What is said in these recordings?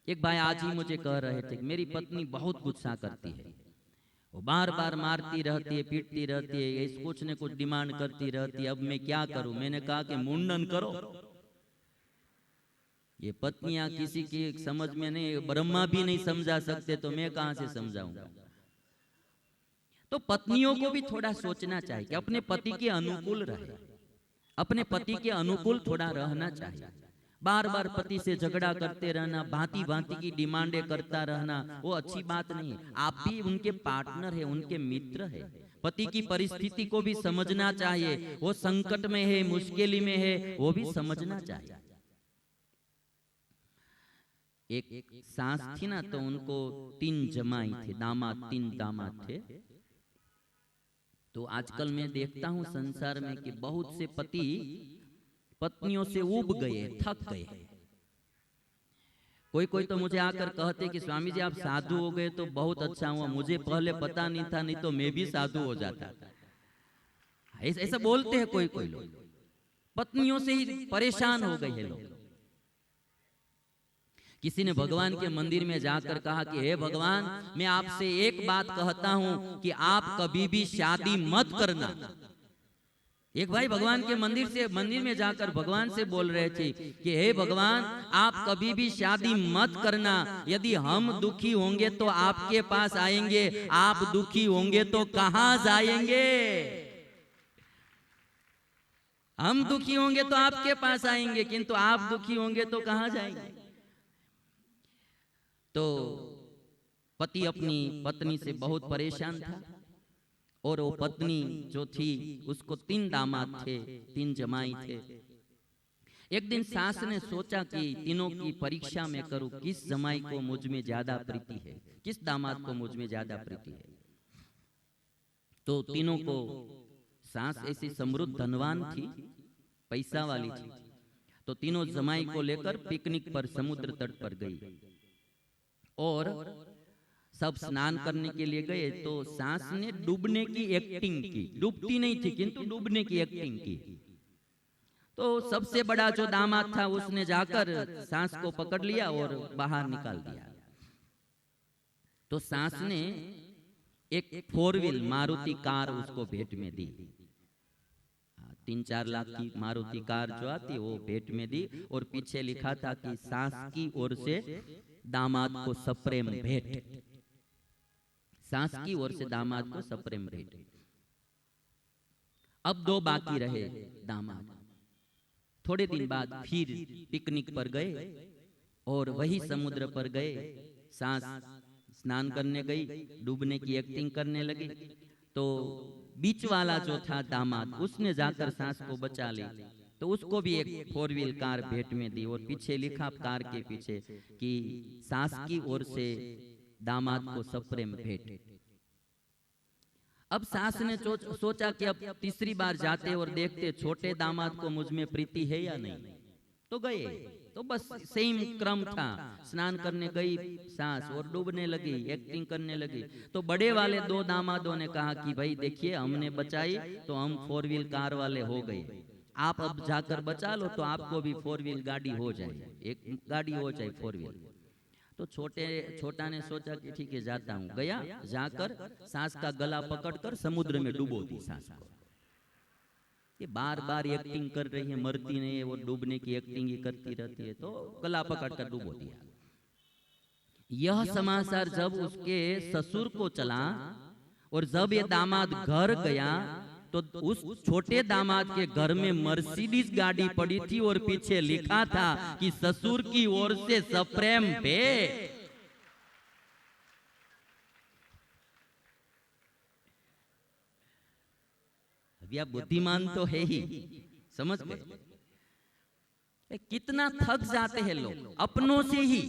एक भाई आज ही मुझे कह रहे थे कि मेरी पत्नी बहुत गुस्सा करती है, वो बार बार मारती रहती है, पीटती रहती है, ये कुछ न कुछ डिमांड करती रहती है, अब मैं क्या करूं। मैंने कहा कि मुंडन करो। ये पत्नियां किसी की समझ में नहीं, ब्रह्मा भी नहीं समझा सकते तो मैं कहां से समझाऊंगा। तो पत्नियों को भी थोड़ा सोचना चाहिए कि अपने पति के अनुकूल रहे, अपने पति के अनुकूल थोड़ा रहना चाहिए। बार बार पति से झगड़ा करते रहना, भांति भांति की डिमांडें करता रहना, वो अच्छी बात नहीं है। आप भी उनके पार्टनर है, उनके मित्र है। पति की परिस्थिति को भी समझना चाहिए, वो संकट में है, मुश्किल में है, वो भी समझना चाहिए। एक सास थी ना, तो उनको 3 जमाई थे, दामाद, 3 दामाद थे। तो आजकल मैं देखता हूं संसार में कि बहुत से पति पत्नियों से ऊब गए, थक गए। कोई कोई तो मुझे आकर कहते कि स्वामी जी आप साधु हो गए तो बहुत अच्छा हुआ, मुझे पहले पता नहीं था, नहीं तो मैं भी साधु हो जाता। ऐसा बोलते हैं कोई कोई लोग, पत्नियों से ही परेशान हो गए हैं लोग। किसी ने भगवान के मंदिर में जाकर कहा कि हे भगवान, मैं आपसे एक बात कहता हूं कि आप कभी भी शादी मत करना। एक भाई भगवान के मंदिर में जाकर भगवान से बोल रहे थे कि हे भगवान, आप कभी भी शादी मत करना। यदि हम दुखी होंगे तो आपके पास आएंगे, आप दुखी होंगे तो कहां जाएंगे। हम दुखी होंगे तो आपके पास आएंगे, किंतु आप दुखी होंगे तो कहां जाएंगे। तो पति अपनी पत्नी से बहुत परेशान था, और वो पत्नी जो थी उसको 3 दामाद थे, 3 जमाई थे। एक दिन सास ने सोचा कि तीनों की परीक्षा में करूं, किस जमाई को मुझ में ज्यादा प्रीति है, किस दामाद को मुझ में ज्यादा प्रीति है। तो तीनों को, सास ऐसी समृद्ध धनवान थी, पैसा वाली थी, तो तीनों जमाई को लेकर पिकनिक पर समुद्र तट पर गई। और सब स्नान करने के लिए गए तो सास ने डूबने की एक्टिंग की, डूबती नहीं थी किंतु डूबने की एक्टिंग की। तो सबसे बड़ा जो दामाद था उसने जाकर सास को पकड़ लिया और बाहर निकाल दिया। तो सास ने एक 4 व्हील मारुति कार उसको भेंट में दी। 3-4 लाख की मारुति कार जो आती वो भेंट में दी, और पीछे लिखा था कि सास की ओर से दामाद को सप्रेम भेंट। सास की ओर से दामाद को सप्रेम भेंट। अब 2 बाकी रहे दामाद। थोड़े दिन बाद फिर पिकनिक पर गए और वही समुद्र पर गए। सास स्नान करने गई, डूबने की एक्टिंग करने लगी। तो बीच वाला जो था दामाद, उसने जाकर सास को बचा ली। तो उसको भी एक 4 व्हील कार भेंट में दी, और पीछे लिखा कार के पीछे कि सास की ओर से दामाद को सप्रेम भेंट। अब सास ने सोचा कि अब तीसरी बार जाते और देखते छोटे दामाद को मुझ में प्रीति है या नहीं। तो गए, तो बस सेम क्रम था। स्नान करने गई सास और डूबने लगी, एक्टिंग करने लगी। तो बड़े वाले 2 दामादों ने कहा कि भाई देखिए, हमने बचाई तो हम 4 व्हील कार वाले हो गए, आप अब जाकर बचा लो तो आपको भी 4 व्हील गाड़ी हो जाए, एक गाड़ी हो जाए 4 व्हील। तो छोटा ने सोचा कि ठीक है जाता हूँ। गया, जाकर सास का गला पकड़कर समुद्र में डुबो दी सास को। ये बार बार एक्टिंग कर रही है, मरती नहीं है, वो डूबने की एक्टिंग ही करती रहती है, तो गला पकड़कर डुबो दिया। यह समाचार जब उसके ससुर को चला और जब ये दामाद घर गया तो उस छोटे दामाद के घर में मर्सिडीज गाड़ी पड़ी थी और पीछे लिखा था कि ससुर की ओर से सप्रेम भेंट। अभी आप बुद्धिमान तो है ही, समझ गए कितना थक जाते हैं लोग, अपनों से ही,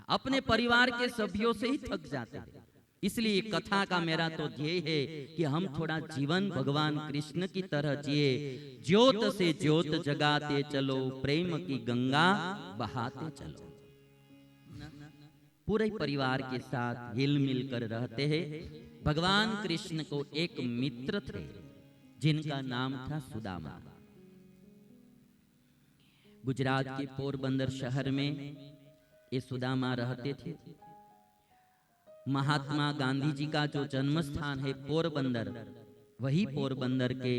अपने परिवार के सभ्यों से ही थक जाते हैं। इसलिए कथा का मेरा तो ध्येय है कि हम थोड़ा जीवन भगवान कृष्ण की तरह जिए। ज्योत से ज्योत जगाते चलो, प्रेम की गंगा बहाते चलो। पूरे परिवार के साथ हिल मिल कर रहते हैं। भगवान कृष्ण को एक मित्र थे जिनका नाम था सुदामा। गुजरात के पोरबंदर शहर में ये सुदामा रहते थे। महात्मा गांधी जी का जो जन्म स्थान है पोरबंदर, वही पोरबंदर के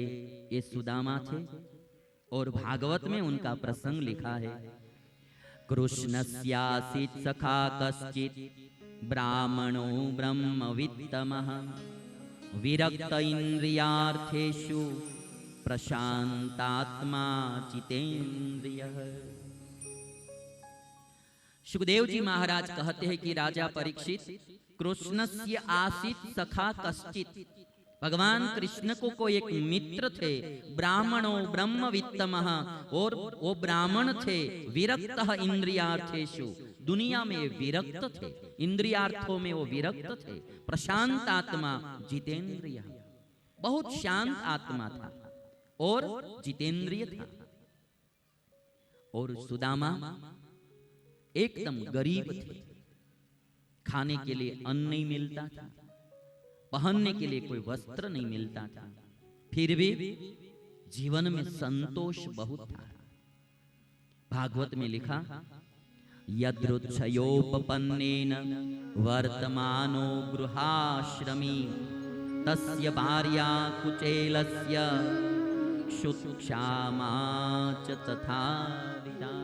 ये सुदामा थे। और भागवत में उनका प्रसंग लिखा है, कृष्णस्यासीत् सखा कश्चित् ब्राह्मणो ब्रह्मवित्तमः विरक्त इंद्रियार्थेषु प्रशांतात्मा जितेन्द्रियः। सुखदेव जी महाराज कहते हैं कि राजा परीक्षित, कृष्णस्य आसीत् सखा कश्चित्, भगवान कृष्ण को कोई एक मित्र थे, ब्राह्मणों ब्रह्मवित्तमः, और वो ब्राह्मण थे, विरक्त इंद्रियार्थेषु, दुनिया में विरक्त थे, इंद्रियार्थों में वो विरक्त थे, प्रशांत आत्मा जितेंद्रिय, बहुत शांत आत्मा था और जितेंद्रिय था। और सुदामा एकदम गरीब थे, खाने के लिए अन्न नहीं मिलता था, पहनने के लिए कोई वस्त्र नहीं मिलता था, फिर भी जीवन में संतोष बहुत था। भागवत में लिखा, यदृच्छयोपपन्नेन वर्तमानो गृहाश्रमी तस्य भार्या कुचेलस्य क्षुत्क्षामा च तथा विदा।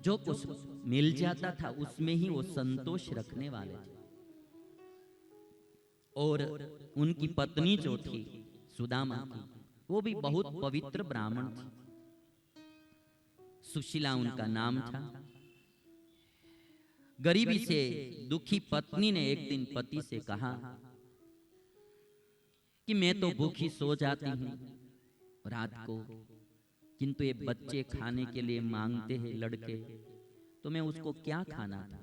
जो कुछ मिल जाता था उसमें ही वो संतोष रखने वाले थे। और उनकी पत्नी जो थी सुदामा की, वो भी बहुत पवित्र ब्राह्मण थी, सुशीला उनका नाम था। गरीबी से दुखी पत्नी ने एक दिन पति से कहा कि मैं तो भूखी सो जाती हूँ रात को, किंतु ये बच्चे खाने के लिए मांगते हैं लड़के, तो मैं उसको क्या खाना था,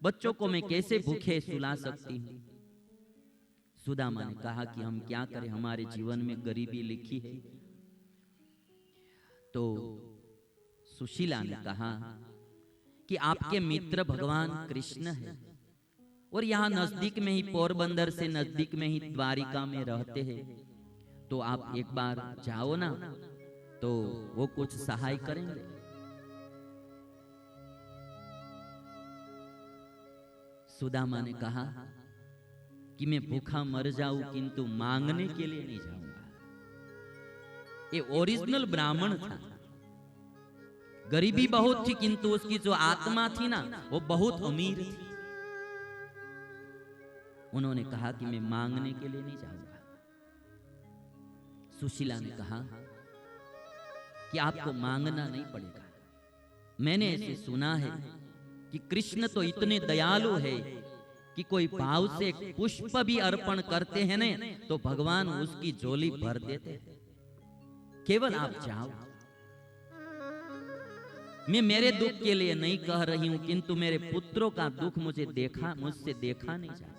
बच्चों को मैं कैसे भूखे सुला सकती हूँ। सुदामा ने कहा कि हम क्या करें, हमारे जीवन में गरीबी लिखी है। तो सुशीला ने कहा कि आपके मित्र भगवान कृष्ण है और यहाँ नजदीक में ही, पोरबंदर से नजदीक में ही द्वारिका में रहते हैं, तो आप एक बार जाओ ना, तो वो कुछ सहाय करेंगे। सुदामा ने कहा कि मैं भूखा मर जाऊं किंतु मांगने के लिए नहीं जाऊंगा। ये ओरिजिनल ब्राह्मण था, गरीबी बहुत थी किंतु उसकी जो आत्मा थी ना वो बहुत अमीर थी। उन्होंने कहा कि मैं मांगने के लिए नहीं जाऊंगा। सुशीला ने कहा कि आपको मांगना नहीं पड़ेगा, मैंने ऐसे सुना है कि कृष्ण तो इतने दयालु है कि कोई भाव से पुष्प भी अर्पण करते हैं ने तो भगवान उसकी झोली भर देते हैं, केवल आप जाओ। मैं मेरे दुख के लिए नहीं कह रही हूं, किंतु मेरे पुत्रों का दुख मुझसे देखा नहीं जाता है।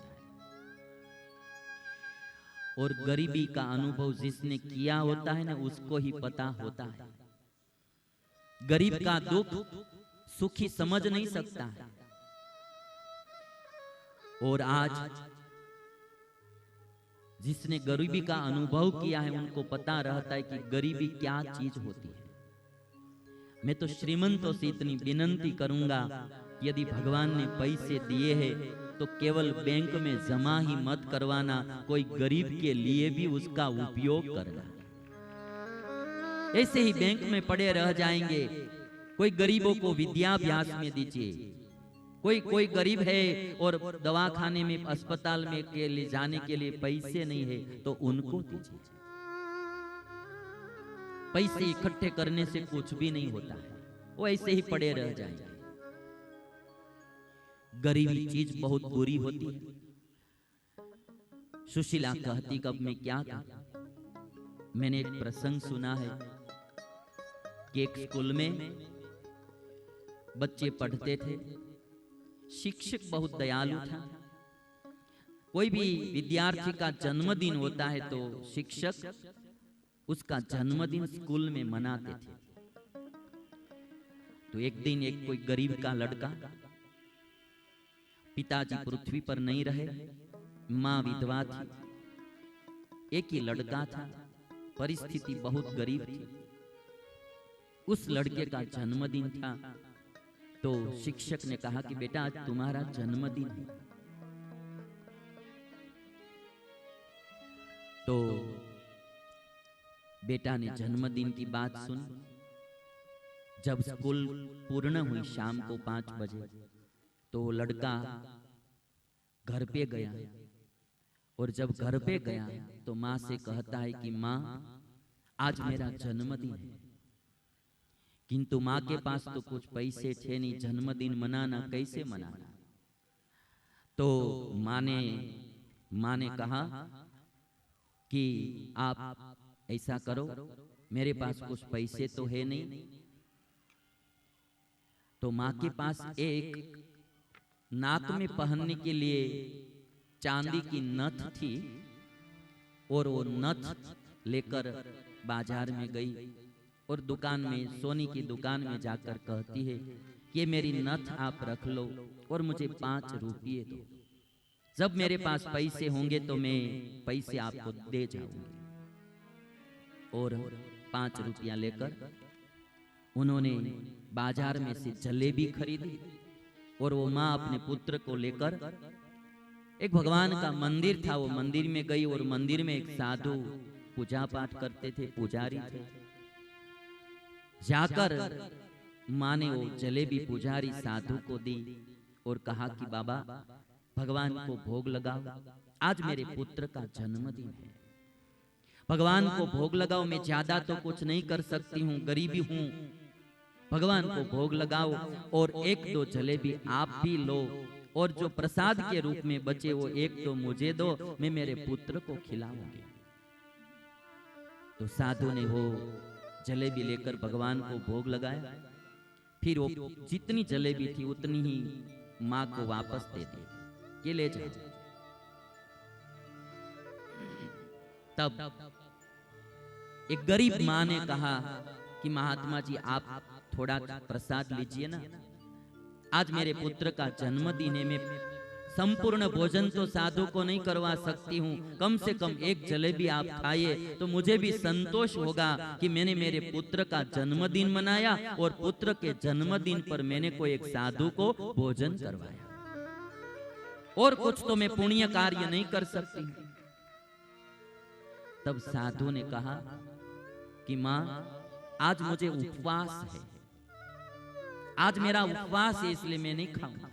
और गरीबी का अनुभव जिसने किया होता है ना उसको ही पता होता है। गरीब का दुख सुखी समझ नहीं सकता है। और आज जिसने गरीबी का अनुभव किया है उनको पता रहता है कि गरीबी क्या चीज होती है। मैं तो श्रीमंतों से इतनी विनती करूंगा, यदि भगवान ने पैसे दिए हैं तो केवल बैंक में जमा ही मत करवाना, कोई गरीब के लिए भी उसका उपयोग करना। ऐसे ही बैंक में पड़े रह जाएंगे, कोई गरीबों को विद्याभ्यास में दीजिए। कोई गरीब है और दवाखाने में अस्पताल में के लिए जाने के लिए पैसे नहीं है तो उनको दीजिए। पैसे इकट्ठे करने से कुछ भी नहीं होता है, वो ऐसे ही पड़े रह जाएंगे। गरीबी चीज बहुत बुरी होती है। सुशीला कहती कब मैं क्या कहूं। मैंने एक प्रसंग सुना है कि एक स्कूल में बच्चे पढ़ते थे, शिक्षक बहुत दयालु था। कोई भी विद्यार्थी का जन्मदिन होता है तो शिक्षक उसका जन्मदिन स्कूल में मनाते थे। तो एक दिन एक कोई गरीब का लड़का, पिताजी पृथ्वी पर नहीं रहे, माँ विधवा थी, एक ही लड़का था, परिस्थिति बहुत गरीब थी। उस लड़के का जन्मदिन था। तो शिक्षक ने कहा कि बेटा आज तुम्हारा जन्मदिन है। तो बेटा ने जन्मदिन की बात सुन। जब स्कूल पूर्ण हुई शाम को 5 बजे, तो वो लड़का घर पे गया, और जब घर पे गया तो माँ से कहता है कि माँ आज मेरा जन्मदिन है। किंतु माँ के पास तो कुछ पैसे थे नहीं, जन्मदिन मनाना कैसे मनाना। तो माँ ने कहा कि आप ऐसा करो, मेरे पास कुछ पैसे तो है नहीं। तो माँ के पास एक नाक में पहनने के लिए चांदी की नथ थी, और वो नथ लेकर बाजार में गई और दुकान में, सोनी की दुकान में जाकर कहती है कि ये मेरी नथ आप रख लो और मुझे 5 रुपये दो। जब मेरे पास पैसे होंगे तो मैं पैसे आपको दे जाऊंगी। और 5 रुपया लेकर उन्होंने बाजार में से जलेबी खरीदी, और वो माँ अपने पुत्र को लेकर एक भगवान का मंदिर था, वो मंदिर में गई, और मंदिर में एक साधु पूजा पाठ करते थे, पुजारी थे। जाकर माँ ने वो जलेबी पुजारी साधु को दी और कहा कि बाबा भगवान को भोग लगाओ, आज मेरे पुत्र का जन्मदिन है, भगवान को भोग लगाओ। मैं ज्यादा तो कुछ नहीं कर सकती हूँ, गरीबी हूँ, भगवान को भोग लगाओ, और 1-2 जलेबी आप भी लो, और जो प्रसाद के रूप में बचे वो 1-2 मुझे दो, मैं मेरे पुत्र को खिलाऊंगी। तो साधु ने वो जलेबी लेकर भगवान को भोग लगाया। फिर वो जितनी जलेबी थी उतनी ही माँ को वापस दे दी, ये ले जाओ। तब एक गरीब माँ ने कहा कि महात्मा जी आप थोड़ा प्रसाद लीजिए ना, आज मेरे पुत्र का जन्मदिन है, मैं संपूर्ण भोजन तो साधु को नहीं करवा सकती हूँ, कम से कम 1 जलेबी आप खाइए तो मुझे भी संतोष होगा कि मैंने मेरे पुत्र का जन्मदिन मनाया, और पुत्र के जन्मदिन पर मैंने कोई एक साधु को भोजन करवाया, और कुछ तो मैं पुण्य कार्य नहीं कर सकती। तब साधु ने कहा कि माँ आज मुझे उपवास है, आज मेरा उपवास है, इसलिए मैं नहीं खाऊंगा।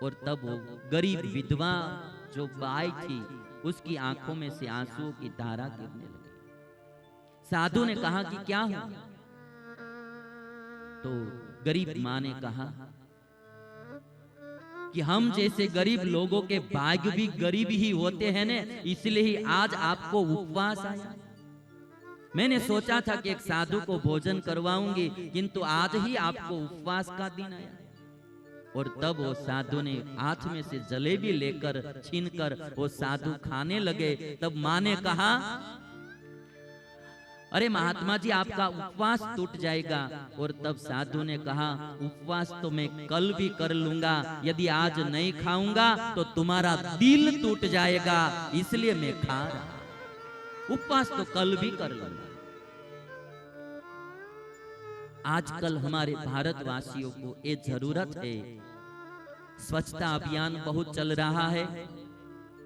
और तब वो गरीब विधवा जो बाई थी उसकी आंखों में से आंसुओं की धारा गिरने लगी। साधु ने कहा कि क्या हुआ? तो गरीब माँ ने कहा कि हम जैसे गरीब लोगों के भाग्य भी गरीब ही होते हैं ने, इसलिए ही आज आपको उपवास आया। मैंने सोचा था कि एक साधु को भोजन करवाऊंगी, किंतु आज ही आपको उपवास का दिन आया। और तब वो साधु ने हाथ में से जलेबी लेकर छीनकर वो साधु खाने लगे। तब माँ ने कहा अरे महात्मा जी आपका उपवास टूट जाएगा। और तब साधु ने कहा उपवास तो मैं कल भी कर लूंगा, यदि आज नहीं खाऊंगा तो तुम्हारा दिल टूट जाएगा, इसलिए मैं खा रहा। उपवास तो कल भी कर लूंगा। आजकल हमारे भारतवासियों को ये जरूरत है, स्वच्छता अभियान बहुत चल रहा है।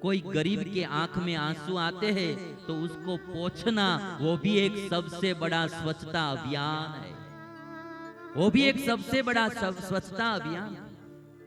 कोई गरीब के आंख में आंसू आते हैं तो उसको पोंछना, वो भी एक सबसे बड़ा स्वच्छता अभियान है। वो भी एक सबसे बड़ा स्वच्छता अभियान।